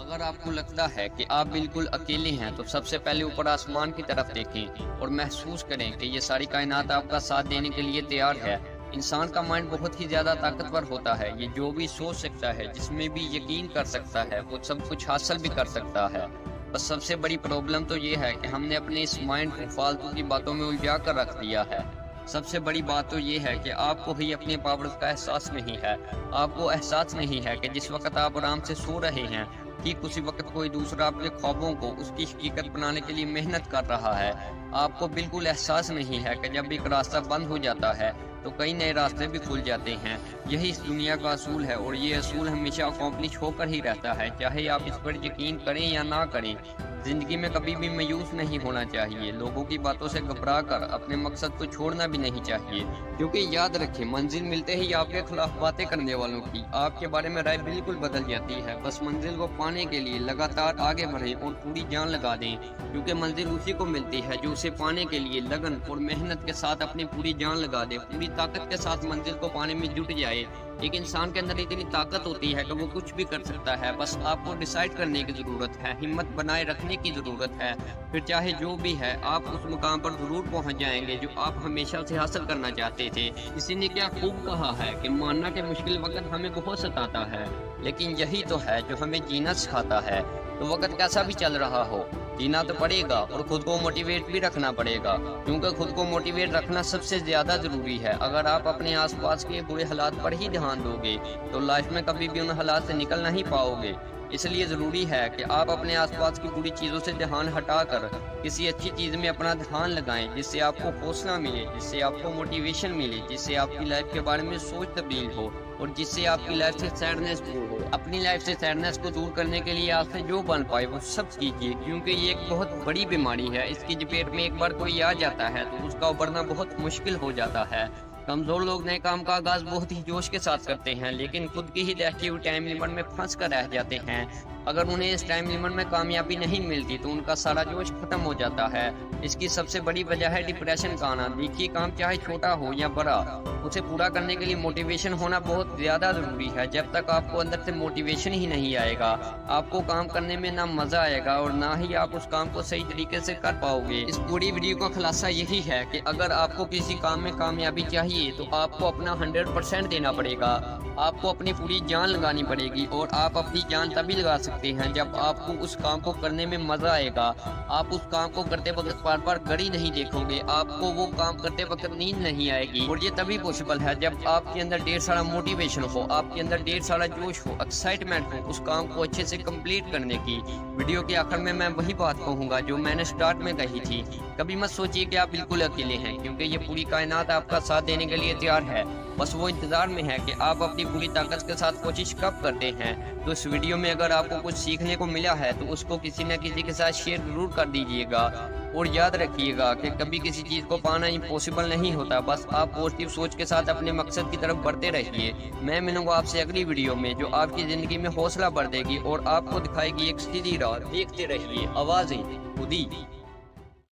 اگر آپ کو لگتا ہے کہ آپ بالکل اکیلے ہیں تو سب سے پہلے اوپر آسمان کی طرف دیکھیں اور محسوس کریں کہ یہ ساری کائنات آپ کا ساتھ دینے کے لیے تیار ہے۔ انسان کا مائنڈ بہت ہی زیادہ طاقتور ہوتا ہے، یہ جو بھی سوچ سکتا ہے، جس میں بھی یقین کر سکتا ہے، وہ سب کچھ حاصل بھی کر سکتا ہے۔ بس سب سے بڑی پرابلم تو یہ ہے کہ ہم نے اپنے اس مائنڈ کو فالتو کی باتوں میں الجھا کر رکھ دیا ہے۔ سب سے بڑی بات تو یہ ہے کہ آپ کو ہی اپنے پاور کا احساس نہیں ہے۔ آپ کو احساس نہیں ہے کہ جس وقت آپ آرام سے سو رہے ہیں، ٹھیک اسی وقت کوئی دوسرا آپ کے خوابوں کو اس کی حقیقت بنانے کے لیے محنت کر رہا ہے۔ آپ کو بالکل احساس نہیں ہے کہ جب ایک راستہ بند ہو جاتا ہے تو کئی نئے راستے بھی کھل جاتے ہیں۔ یہی اس دنیا کا اصول ہے اور یہ اصول ہمیشہ اکمپلش ہو کر ہی رہتا ہے، چاہے آپ اس پر یقین کریں یا نہ کریں۔ زندگی میں کبھی بھی مایوس نہیں ہونا چاہیے، لوگوں کی باتوں سے گھبرا کر اپنے مقصد کو چھوڑنا بھی نہیں چاہیے، کیونکہ یاد رکھیں منزل ملتے ہی آپ کے خلاف باتیں کرنے والوں کی آپ کے بارے میں رائے بالکل بدل جاتی ہے۔ بس منزل کو پانے کے لیے لگاتار آگے بڑھیں اور پوری جان لگا دیں، کیونکہ منزل اسی کو ملتی ہے جو اسے پانے کے لیے لگن اور محنت کے ساتھ اپنی پوری جان لگا دے، پوری طاقت کے ساتھ منزل کو پانے میں جٹ جائے۔ ایک انسان کے اندر اتنی طاقت ہوتی ہے کہ وہ کچھ بھی کر سکتا ہے، بس آپ کو ڈیسائیڈ کرنے کی ضرورت ہے، ہمت بنائے رکھنے کی ضرورت ہے، پھر چاہے جو بھی ہے آپ اس مقام پر ضرور پہنچ جائیں گے جو آپ ہمیشہ سے حاصل کرنا چاہتے تھے۔ کسی نے کیا خوب کہا ہے کہ ماننا کہ مشکل وقت ہمیں بہت ستاتا ہے، لیکن یہی تو ہے جو ہمیں جینا سکھاتا ہے۔ تو وقت کیسا بھی چل رہا ہو، جینا تو پڑے گا اور خود کو موٹیویٹ بھی رکھنا پڑے گا، کیونکہ خود کو موٹیویٹ رکھنا سب سے زیادہ ضروری ہے۔ اگر آپ اپنے آس پاس کے برے حالات پر ہی دھیان دو گے تو لائف میں کبھی بھی ان حالات سے نکل نہیں پاؤ گے۔ اس لیے ضروری ہے کہ آپ اپنے آس پاس کی بری چیزوں سے دھیان ہٹا کر کسی اچھی چیز میں اپنا دھیان لگائیں، جس سے آپ کو حوصلہ ملے، جس سے آپ کو موٹیویشن ملے، جس سے آپ کی لائف کے بارے میں سوچ تبدیل ہو اور جس سے آپ کی لائف سے سیڈنس دور ہو۔ اپنی لائف سے سیڈنس کو دور کرنے کے لیے آپ سے جو بن پائے وہ سب کیجیے، کیونکہ یہ ایک بہت بڑی بیماری ہے۔ اس کی چپیٹ میں ایک بار کوئی آ جاتا ہے تو اس کا ابھرنا بہت مشکل ہو جاتا ہے۔ کمزور لوگ نئے کام کا آغاز بہت ہی جوش کے ساتھ کرتے ہیں، لیکن خود کی ہی طے کی ہوئی ٹائم لمٹ میں پھنس کر رہ جاتے ہیں۔ اگر انہیں اس ٹائم لمٹ میں کامیابی نہیں ملتی تو ان کا سارا جوش ختم ہو جاتا ہے۔ اس کی سب سے بڑی وجہ ہے ڈپریشن کا آنا۔ دیکھیے کام چاہے چھوٹا ہو یا بڑا، اسے پورا کرنے کے لیے موٹیویشن ہونا بہت زیادہ ضروری ہے۔ جب تک آپ کو اندر سے موٹیویشن ہی نہیں آئے گا، آپ کو کام کرنے میں نہ مزہ آئے گا اور نہ ہی آپ اس کام کو صحیح طریقے سے کر پاؤ گے۔ اس پوری ویڈیو کا خلاصہ یہی ہے کہ اگر آپ کو کسی کام میں کامیابی چاہیے تو آپ کو اپنا 100% دینا پڑے گا، آپ کو اپنی پوری جان لگانی پڑے گی، اور آپ اپنی جان تبھی لگا سکتے ہیں جب آپ کو اس کام کو کرنے میں مزہ آئے گا۔ آپ اس کام کو کرتے وقت بار بار گھڑی نہیں دیکھو گے، آپ کو وہ کام کرتے وقت نیند نہیں آئے گی، اور یہ تبھی پاسبل ہے جب آپ کے اندر ڈھیر سارا موٹیویشن ہو، آپ کے اندر ڈھیر سارا جوش ہو، ایکسائٹمنٹ ہو اس کام کو اچھے سے کمپلیٹ کرنے کی۔ ویڈیو کے آخر میں وہی بات کہوں گا جو میں نے سٹارٹ میں کہی تھی، کبھی مت سوچیے کہ آپ بالکل اکیلے ہیں، کیونکہ یہ پوری کائنات آپ کا ساتھ دینے کے لیے تیار ہے، بس وہ انتظار میں ہے کہ آپ اپنی پوری طاقت کے ساتھ کوشش کب کرتے ہیں۔ تو اس ویڈیو میں اگر آپ کو کچھ سیکھنے کو ملا ہے تو اس کو کسی نہ کسی کے ساتھ شیئر ضرور کر دیجیے گا، اور یاد رکھیے گا کہ کبھی کسی چیز کو پانا امپوسیبل نہیں ہوتا، بس آپ پازیٹیو سوچ کے ساتھ اپنے مقصد کی طرف بڑھتے رہیے۔ میں ملوں گا آپ سے اگلی ویڈیو میں جو آپ کی زندگی میں حوصلہ بڑھ دے گی اور آپ کو دکھائے گی ایک سیدھی راہ۔ دیکھتے رہیے آوازیں خودی۔